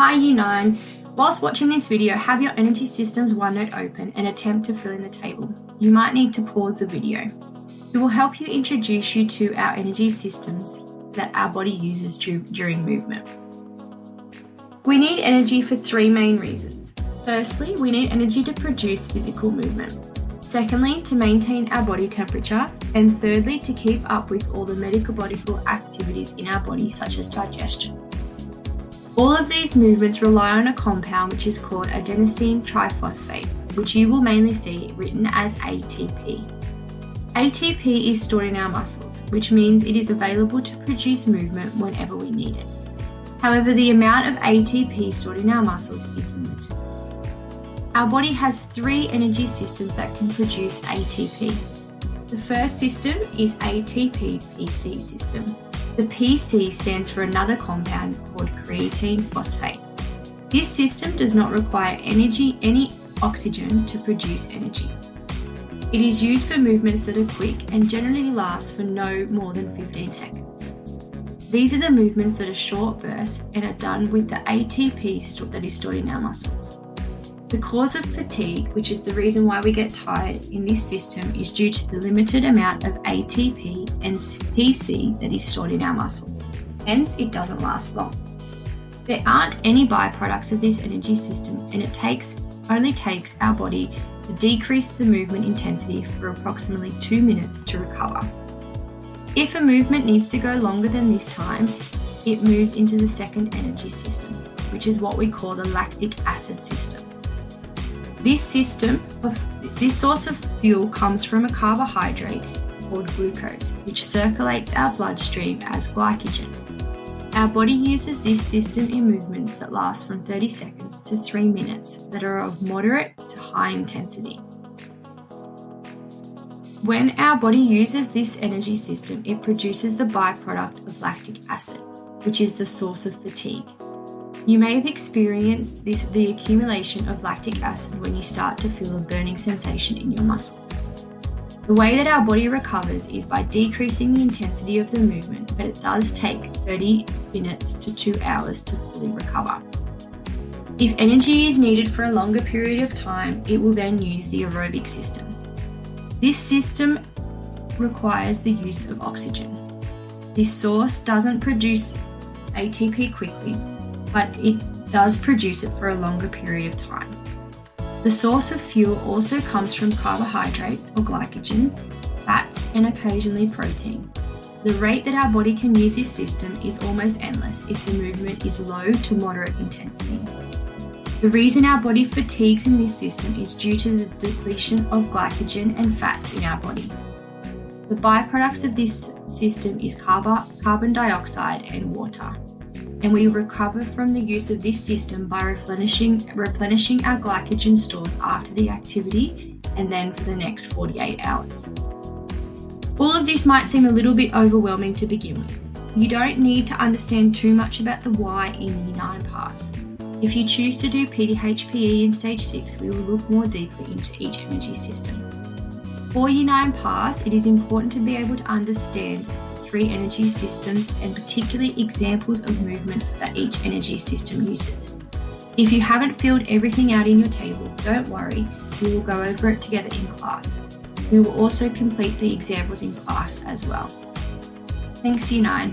Hi Year 9. Whilst watching this video, have your Energy Systems OneNote open and attempt to fill in the table. You might need to pause the video. It will help you introduce you to our energy systems that our body uses during movement. We need energy for three main reasons. Firstly, we need energy to produce physical movement. Secondly, to maintain our body temperature. And thirdly, to keep up with all the metabolical activities in our body, such as digestion. All of these movements rely on a compound which is called adenosine triphosphate, which you will mainly see written as ATP. ATP is stored in our muscles, which means it is available to produce movement whenever we need it. However, the amount of ATP stored in our muscles is limited. Our body has three energy systems that can produce ATP. The first system is ATP-PC system. The PC stands for another compound called creatine phosphate. This system does not require any oxygen to produce energy. It is used for movements that are quick and generally last for no more than 15 seconds. These are the movements that are short bursts and are done with the ATP that is stored in our muscles. The cause of fatigue, which is the reason why we get tired in this system, is due to the limited amount of ATP and PC that is stored in our muscles. Hence, it doesn't last long. There aren't any byproducts of this energy system, and it only takes our body to decrease the movement intensity for approximately 2 minutes to recover. If a movement needs to go longer than this time, it moves into the second energy system, which is what we call the lactic acid system. This source of fuel comes from a carbohydrate called glucose, which circulates our bloodstream as glycogen. Our body uses this system in movements that last from 30 seconds to 3 minutes that are of moderate to high intensity. When our body uses this energy system, it produces the byproduct of lactic acid, which is the source of fatigue. You may have experienced the accumulation of lactic acid when you start to feel a burning sensation in your muscles. The way that our body recovers is by decreasing the intensity of the movement, but it does take 30 minutes to 2 hours to fully recover. If energy is needed for a longer period of time, it will then use the aerobic system. This system requires the use of oxygen. This source doesn't produce ATP quickly, but it does produce it for a longer period of time. The source of fuel also comes from carbohydrates or glycogen, fats, and occasionally protein. The rate that our body can use this system is almost endless if the movement is low to moderate intensity. The reason our body fatigues in this system is due to the depletion of glycogen and fats in our body. The byproducts of this system is carbon dioxide and water. And we recover from the use of this system by replenishing our glycogen stores after the activity and then for the next 48 hours. All of this might seem a little bit overwhelming to begin with. You don't need to understand too much about the why in Year 9 pass. If you choose to do PDHPE in Stage 6, we will look more deeply into each energy system. For Year 9 pass, it is important to be able to understand three energy systems and particularly examples of movements that each energy system uses. If you haven't filled everything out in your table, don't worry, we will go over it together in class. We will also complete the examples in class as well. Thanks, Year 9.